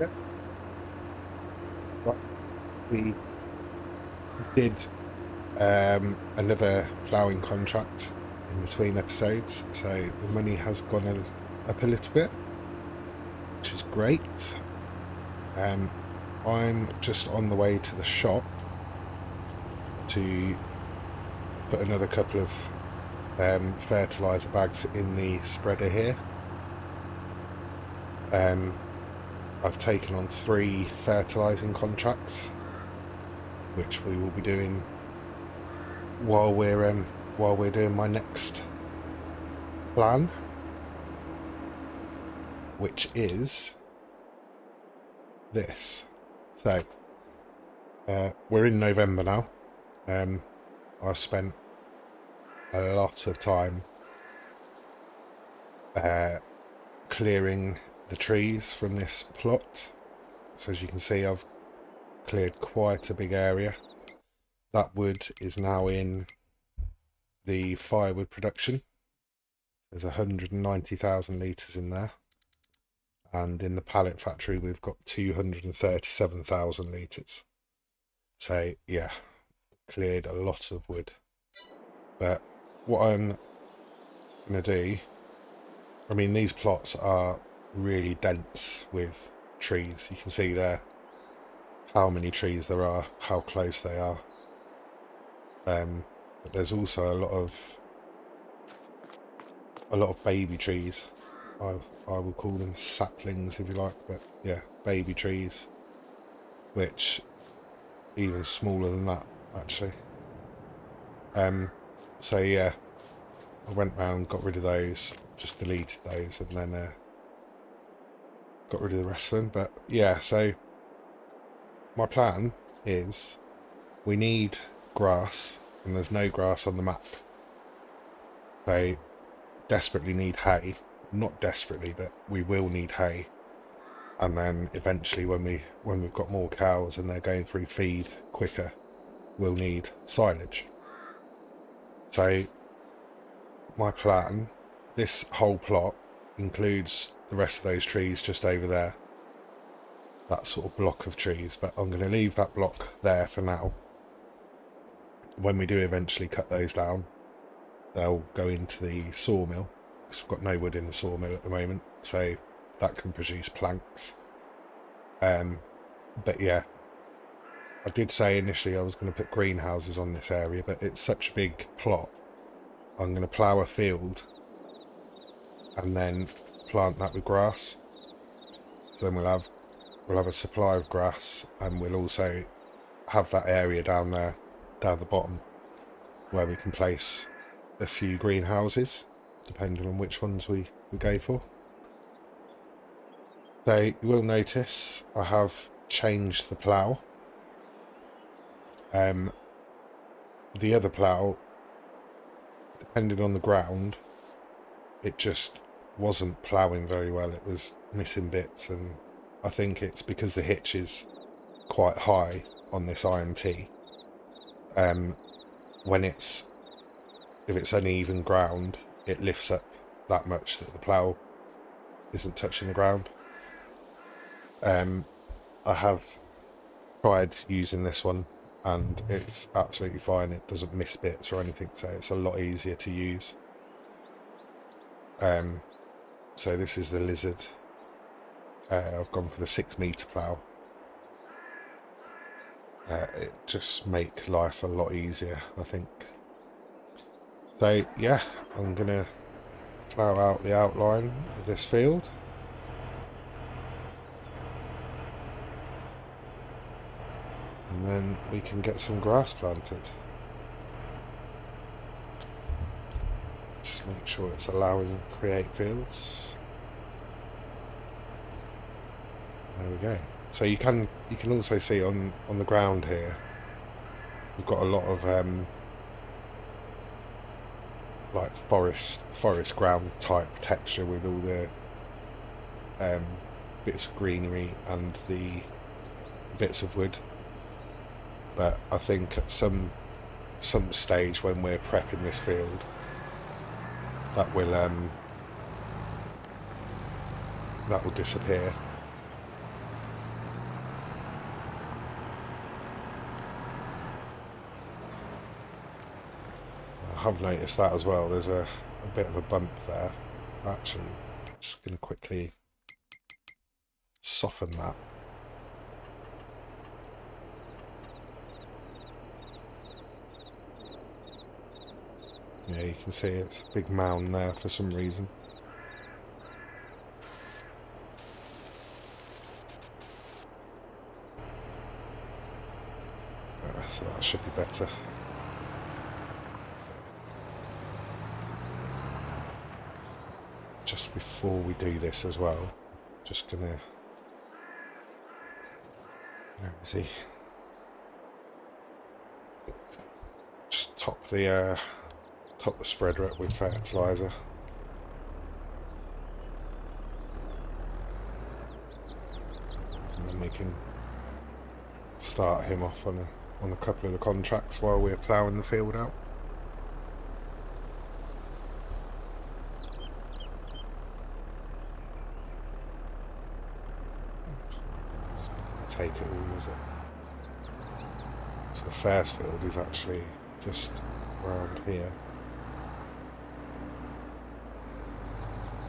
Yep. Right. We did another ploughing contract in between episodes, so the money has gone up a little bit, which is great. Um, I'm just on the way to the shop to put another couple of fertilizer bags in the spreader here. I've taken on 3 fertilizing contracts, which we will be doing while we're doing my next plan, which is this. So we're in November now. I've spent a lot of time clearing the trees from this plot. So as you can see, I've cleared quite a big area. That wood is now in the firewood production. There's 190,000 litres in there. And in the pallet factory, we've got 237,000 litres. So yeah, cleared a lot of wood. But what I'm going to do, I mean, these plots are really dense with trees. You can see there how many trees there are, how close they are. But there's also a lot of baby trees. I will call them saplings if you like, but yeah, baby trees, which even smaller than that actually. So yeah, I went round, got rid of those, just deleted those, and then got rid of the rest of them. But yeah, so my plan is we need grass, and there's no grass on the map. They desperately need hay. Not desperately, but we will need hay. And then eventually when we've got more cows and they're going through feed quicker, we'll need silage. So my plan, this whole plot includes the rest of those trees just over there, that sort of block of trees, but I'm going to leave that block there for now. When we do eventually cut those down, they'll go into the sawmill, because we've got no wood in the sawmill at the moment, so that can produce planks. But yeah, I did say initially I was going to put greenhouses on this area, but it's such a big plot. I'm going to plough a field and then plant that with grass. So then we'll have a supply of grass, and we'll also have that area down there, down the bottom, where we can place a few greenhouses, depending on which ones we go for. So you will notice I have changed the plough. The other plough, depending on the ground, it just wasn't ploughing very well. It was missing bits, and I think it's because the hitch is quite high on this IMT. If it's uneven ground, it lifts up that much that the plough isn't touching the ground. I have tried using this one and it's absolutely fine. It doesn't miss bits or anything, so it's a lot easier to use. So this is the Lizard. I've gone for the 6-metre plough. It just makes life a lot easier, I think. So yeah, I'm gonna plough out the outline of this field. And then we can get some grass planted. Just make sure it's allowing create fields. There we go. So you can also see on the ground here, we've got a lot of like forest ground type texture with all the bits of greenery and the bits of wood. But I think at some stage when we're prepping this field, that will disappear. have noticed that as well. There's a bit of a bump there. Actually, just going to quickly soften that. Yeah, you can see it's a big mound there for some reason. So that should be better. Just before we do this as well, just gonna, where is he? Just top the spreader up with fertilizer. And then we can start him off on a couple of the contracts while we're ploughing the field out. Take it all, is it? So the first field is actually just around here.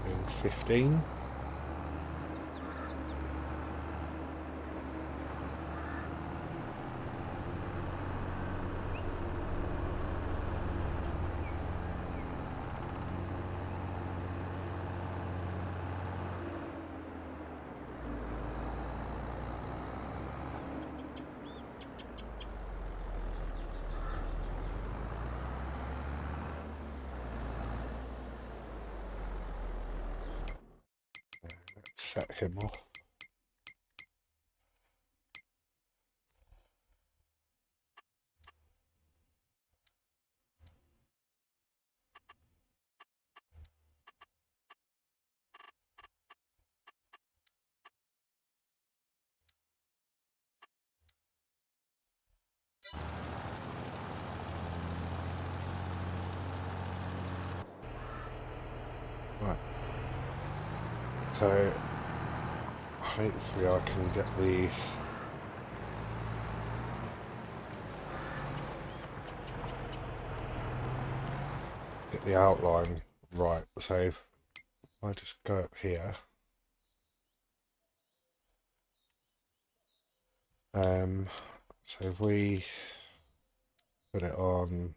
Field 15. Set him off. Right. So hopefully I can get the outline right. So if I just go up here, so if we put it on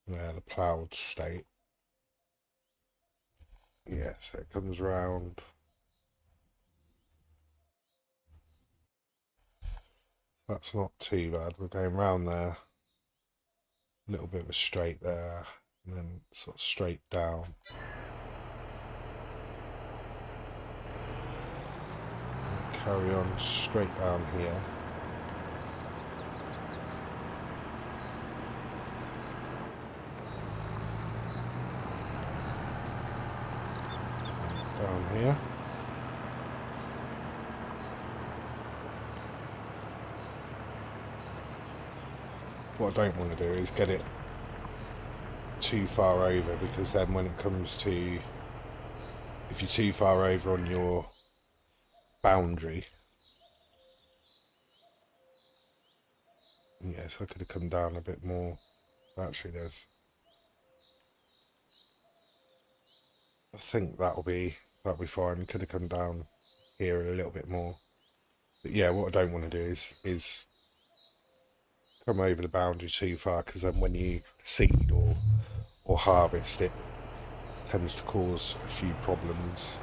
there, the ploughed state, yeah, so it comes round. That's not too bad. We're going round there, a little bit of a straight there, and then sort of straight down. And carry on straight down here. Down here. What I don't want to do is get it too far over, because then when it comes to, if you're too far over on your boundary, yes, I could have come down a bit more. Actually, I think that'll be fine. Could have come down here a little bit more, but yeah, what I don't want to do is come over the boundary too far, because then when you seed or harvest, it tends to cause a few problems.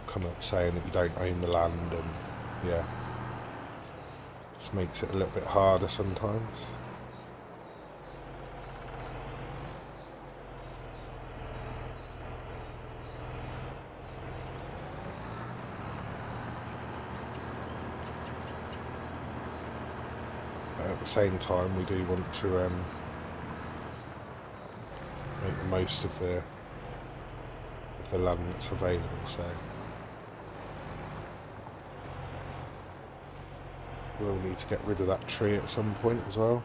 Come up saying that you don't own the land, and yeah, just makes it a little bit harder sometimes. At the same time, we do want to make the most of the land that's available. So we'll need to get rid of that tree at some point as well.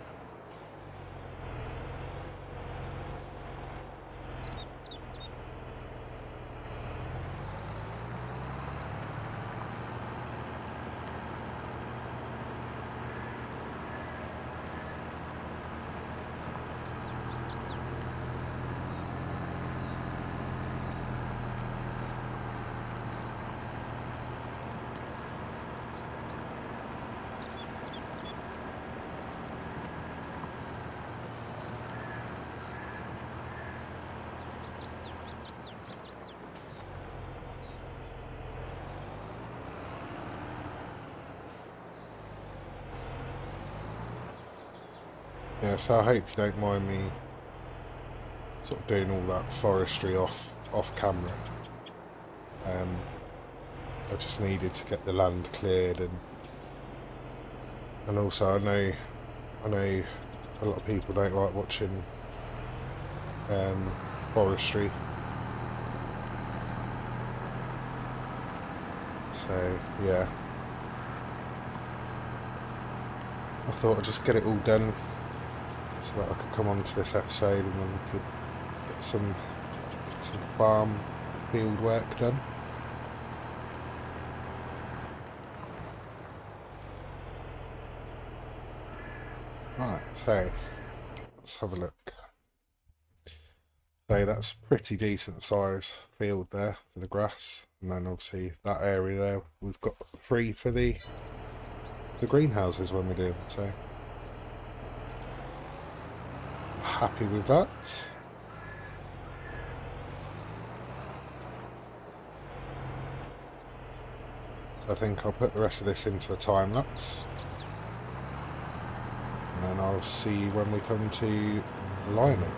Yeah, so I hope you don't mind me sort of doing all that forestry off camera. I just needed to get the land cleared, and also I know a lot of people don't like watching forestry, so yeah, I thought I'd just get it all done so that I could come on to this episode and then we could get some farm field work done. Right, so let's have a look. So that's pretty decent size field there for the grass, and then obviously that area there we've got free for the greenhouses when we do them, so happy with that. So I think I'll put the rest of this into a time lapse, and then I'll see you when we come to alignment.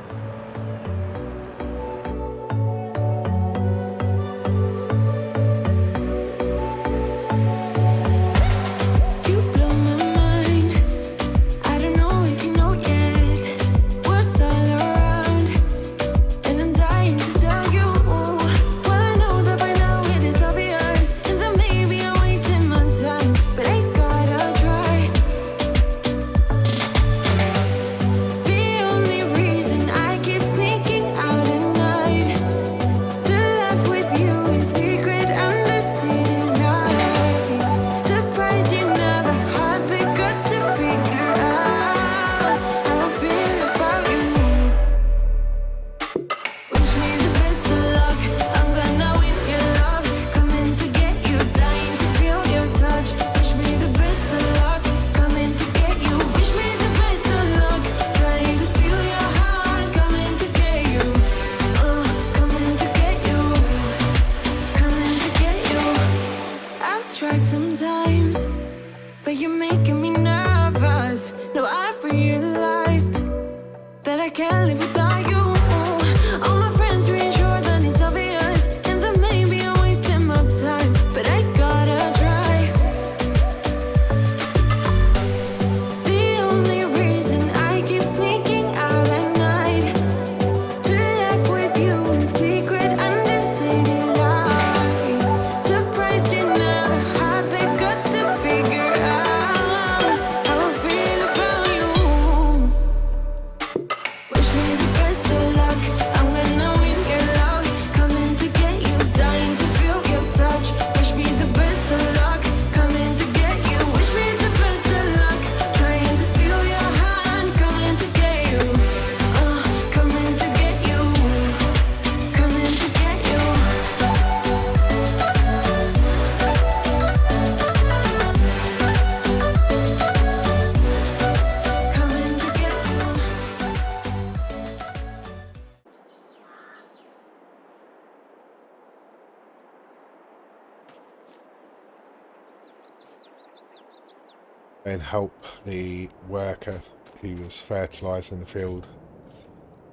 And help the worker who was fertilising the field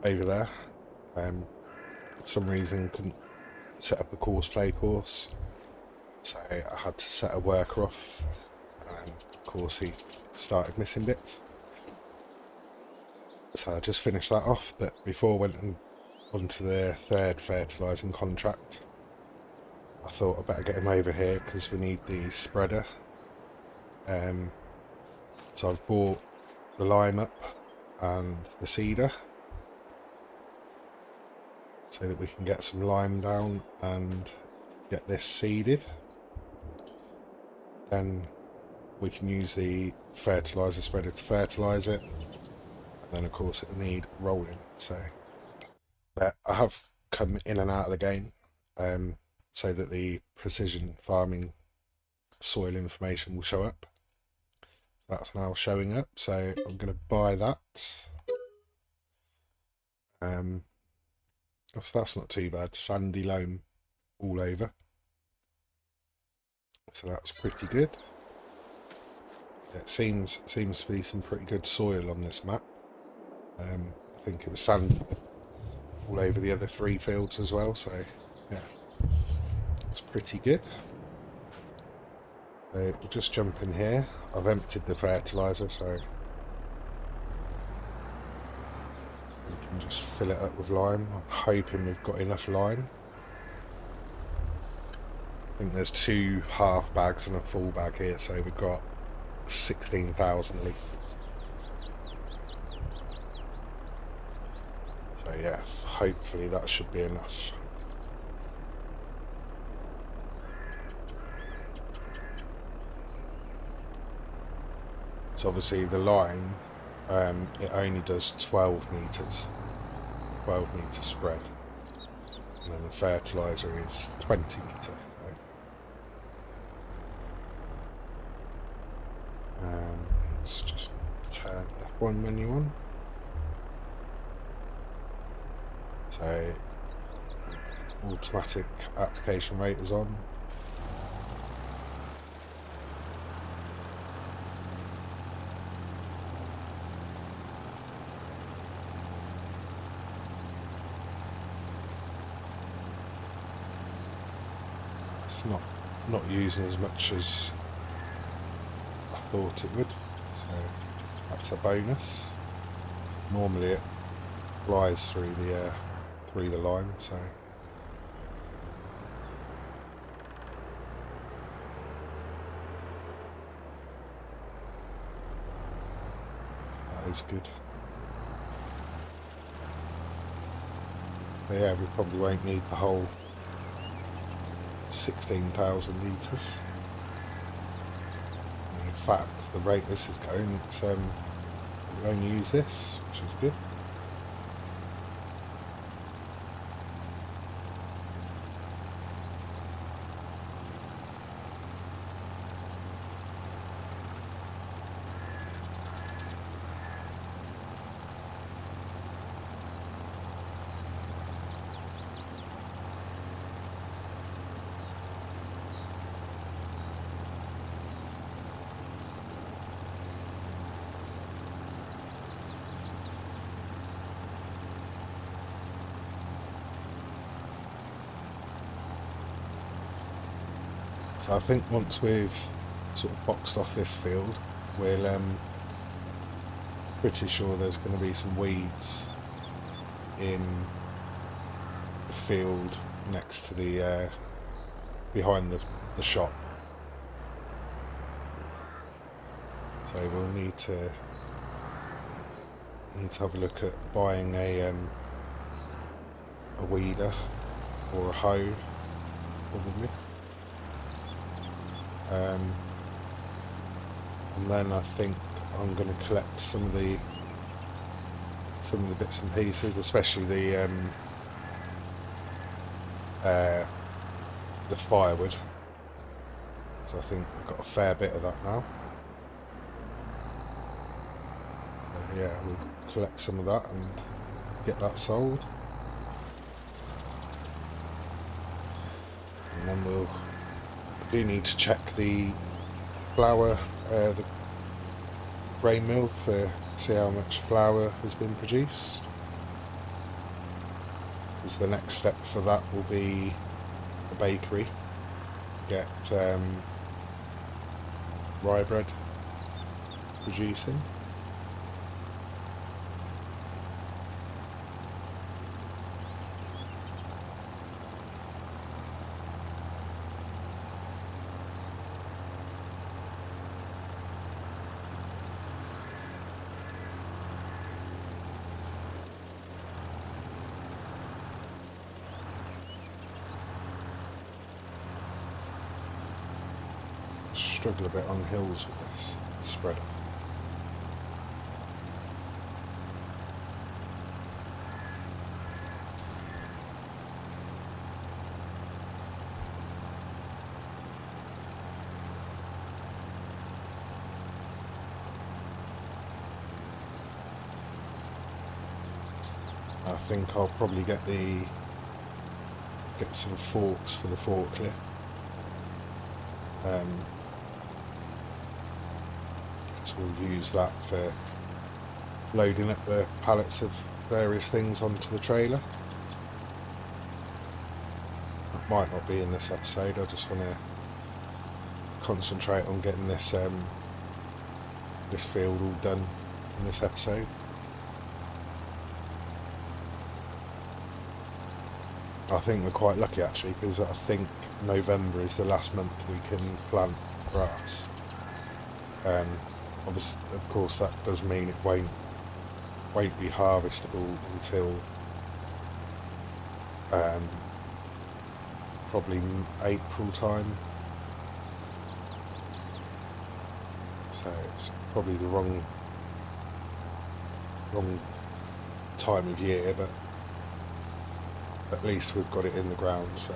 over there. For some reason couldn't set up a play course, so I had to set a worker off, and of course he started missing bits. So I just finished that off, but before I went onto the third fertilising contract, I thought I'd better get him over here because we need the spreader. So I've bought the lime up and the cedar so that we can get some lime down and get this seeded. Then we can use the fertiliser spreader to fertilise it, and then of course it'll need rolling. So, but I have come in and out of the game so that the precision farming soil information will show up. That's now showing up, so I'm going to buy that. So that's not too bad. Sandy loam all over, so that's pretty good. It seems to be some pretty good soil on this map. I think it was sand all over the other 3 fields as well, so yeah, it's pretty good. So we'll just jump in here. I've emptied the fertiliser, so we can just fill it up with lime. I'm hoping we've got enough lime. I think there's 2 half bags and a full bag here, so we've got 16,000 litres. So yeah, hopefully that should be enough. So obviously the line, it only does 12 metres, 12 metre spread, and then the fertiliser is 20 metre. So, let's just turn F1 menu on. So automatic application rate is on. It's not using as much as I thought it would, so that's a bonus. Normally it flies through the line, so that is good. But yeah, we probably won't need the whole 16,000 litres. In fact, the rate this is going, it's we only use this, which is good. So I think once we've sort of boxed off this field, we'll pretty sure there's going to be some weeds in the field next to the behind the shop. So we'll need to have a look at buying a weeder or a hoe, probably. And then I think I'm going to collect some of the bits and pieces, especially the firewood. So I think I've got a fair bit of that now. So yeah, we'll collect some of that and get that sold. And then we do need to check the flour, the grain mill, for see how much flour has been produced. Because the next step for that will be the bakery. Get rye bread producing. Struggle a bit on hills with this spreader. I think I'll probably get some forks for the forklift. So we'll use that for loading up the pallets of various things onto the trailer. That might not be in this episode. I just want to concentrate on getting this this field all done in this episode. I think we're quite lucky actually, because I think November is the last month we can plant grass. Obviously, of course, that does mean it won't be harvestable until probably April time. So it's probably the wrong time of year, but at least we've got it in the ground. So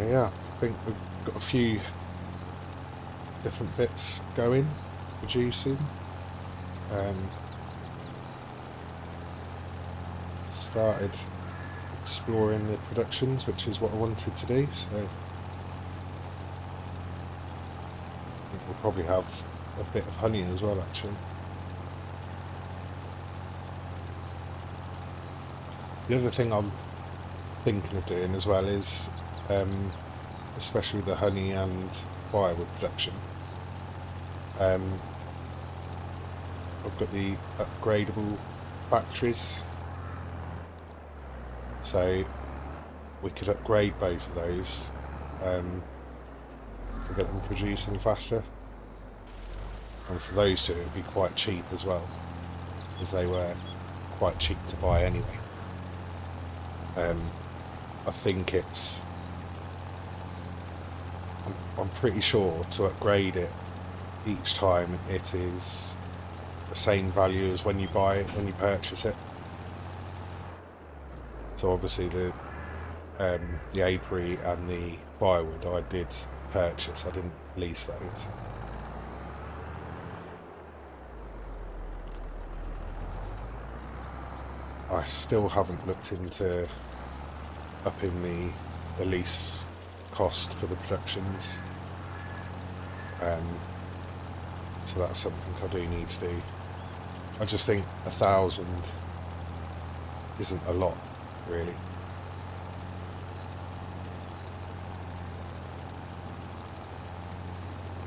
yeah, I think we've got a few different bits going, producing. Started exploring the productions, which is what I wanted to do, so I think we'll probably have a bit of honey as well actually. The other thing I'm thinking of doing as well is, especially with the honey and firewood production, I've got the upgradable factories, so we could upgrade both of those to get them producing faster, and for those two it would be quite cheap as well, because they were quite cheap to buy anyway. I think I'm pretty sure to upgrade it each time it is the same value as when you buy it, when you purchase it. So obviously the apiary and the firewood I did purchase, I didn't lease those. I still haven't looked into upping the lease cost for the productions, so that's something I do need to do. I just think 1,000 isn't a lot really.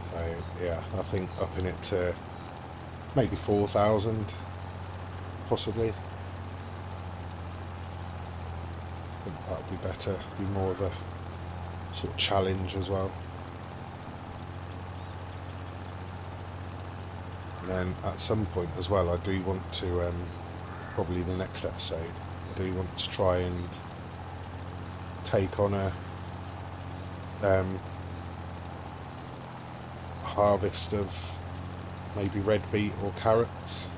So yeah, I think upping it to maybe 4,000 possibly. I think that would be better, be more of a sort of challenge as well. And then at some point as well, I do want to, probably the next episode, I do want to try and take on a harvest of maybe red beet or carrots.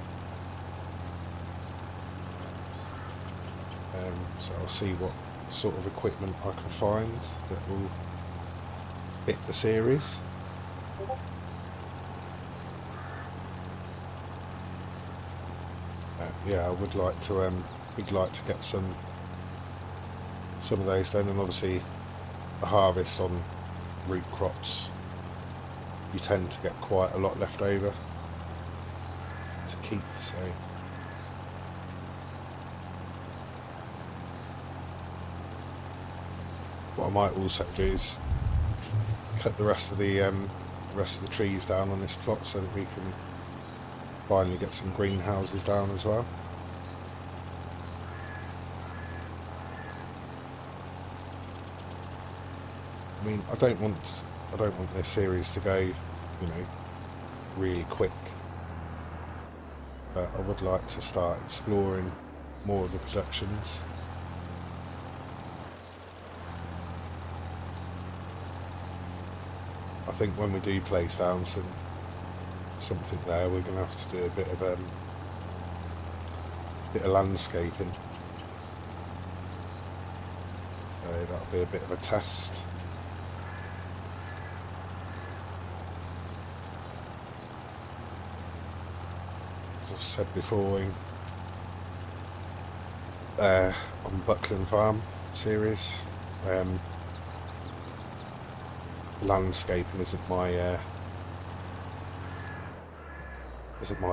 So I'll see what sort of equipment I can find that will fit the series. Yeah, I would like to get some of those done, and obviously the harvest on root crops, you tend to get quite a lot left over to keep, so what I might also do is cut the rest of the trees down on this plot so that we can finally get some greenhouses down as well. I mean, I don't want this series to go, really quick, but I would like to start exploring more of the productions. I think when we do place down something there, we're going to have to do a bit of landscaping. So that'll be a bit of a test. as I've said before, on Buckland Farm series, landscaping isn't my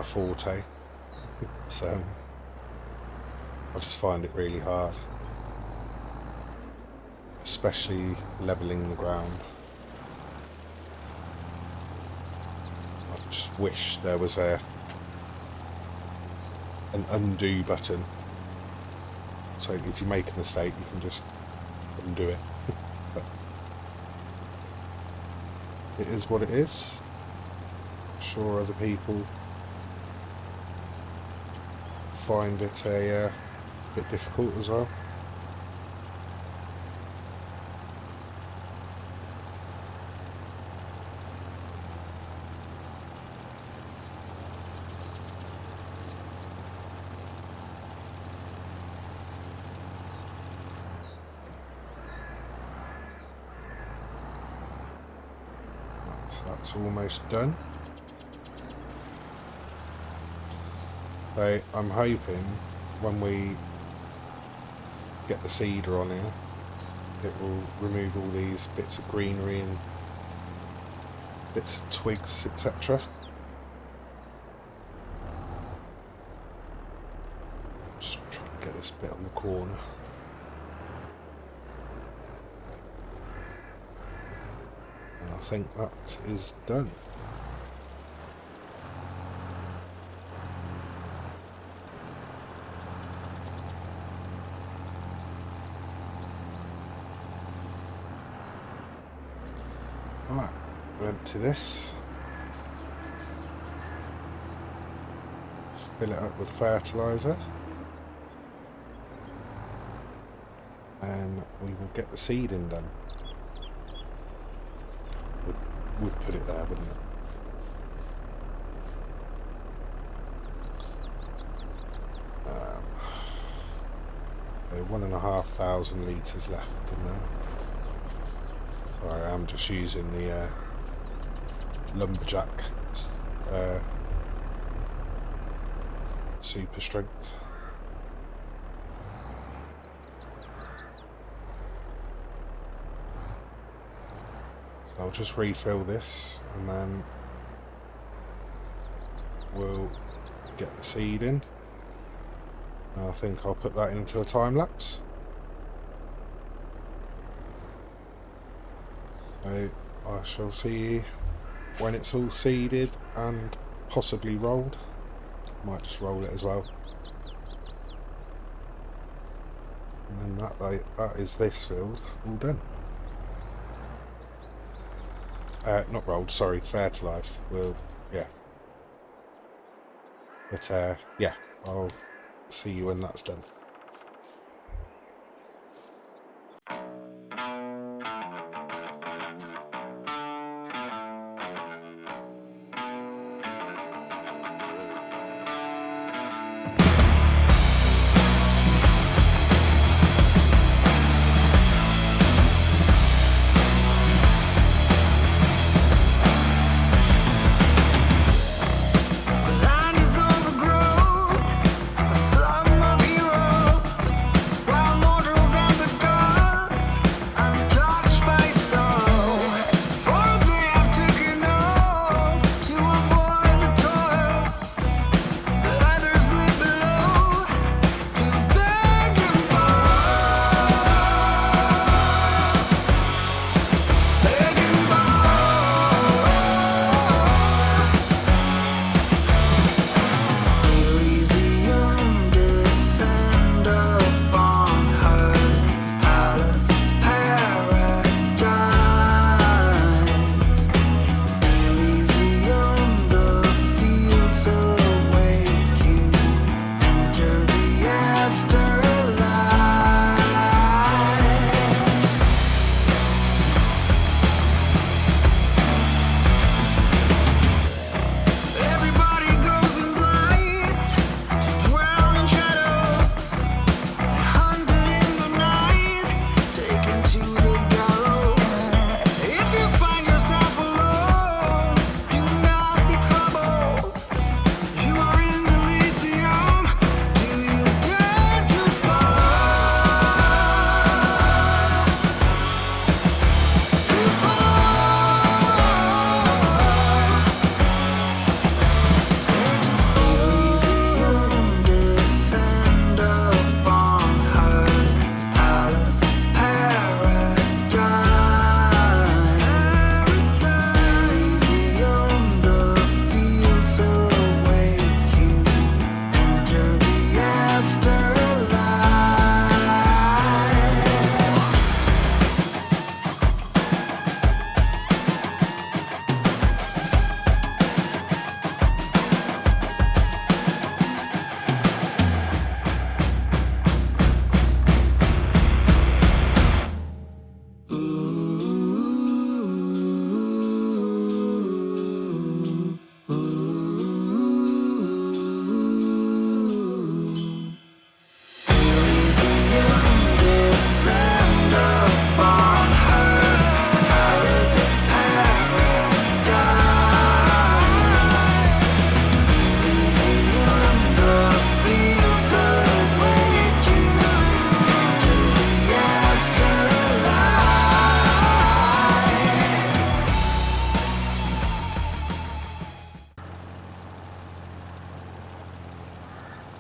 forte, so I just find it really hard, especially levelling the ground. I just wish there was an undo button, so if you make a mistake you can just undo it. But it is what it is. I'm sure other people find it a bit difficult as well. So that's almost done. So I'm hoping when we get the seeder on here, it will remove all these bits of greenery and bits of twigs, etc. Just try and get this bit on the corner. And I think that is done. Right, empty this, fill it up with fertiliser, and we will get the seeding done. Would put it there, wouldn't it? So 1,500 litres left in there. Sorry, I'm just using the lumberjack super strength. So I'll just refill this and then we'll get the seed in. I think I'll put that into a time lapse. So I shall see you when it's all seeded and possibly rolled. Might just roll it as well. And then that is this field all done. Not rolled, sorry, fertilised. Yeah. But yeah, I'll see you when that's done. Slum of heroes, wild mortals and the gods.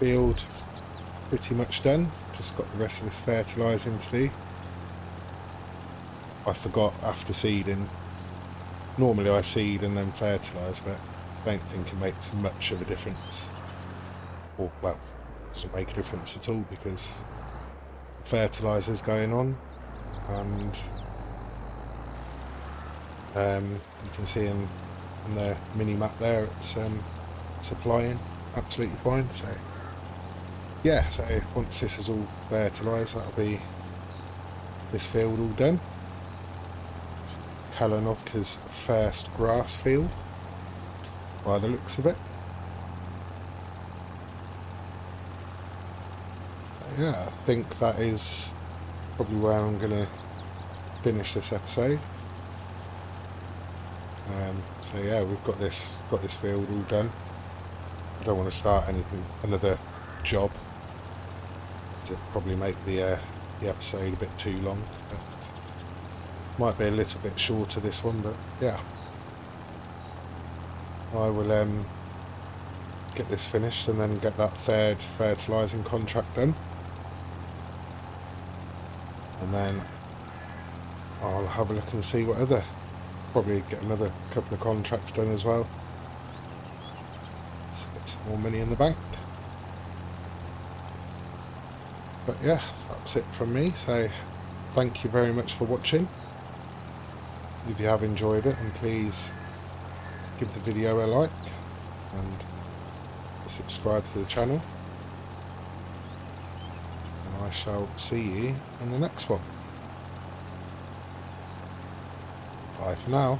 field pretty much done. Just got the rest of this fertilising to do. I forgot after seeding. Normally I seed and then fertilise, but I don't think it makes much of a difference. Or, well, it doesn't make a difference at all because the fertiliser's going on, and you can see in the mini map there it's applying absolutely fine. So yeah, so once this is all fertilised, that'll be this field all done. Kalinovka's first grass field by the looks of it. Yeah, I think that is probably where I'm going to finish this episode. So yeah, we've got this field all done. I don't want to start another job to probably make the episode a bit too long. But might be a little bit shorter this one, but yeah, I will get this finished and then get that third fertilising contract done, and then I'll have a look and see what other, probably get another couple of contracts done as well. Let's get some more money in the bank. But yeah, that's it from me. So thank you very much for watching. If you have enjoyed it, and please give the video a like and subscribe to the channel. And I shall see you in the next one. Bye for now.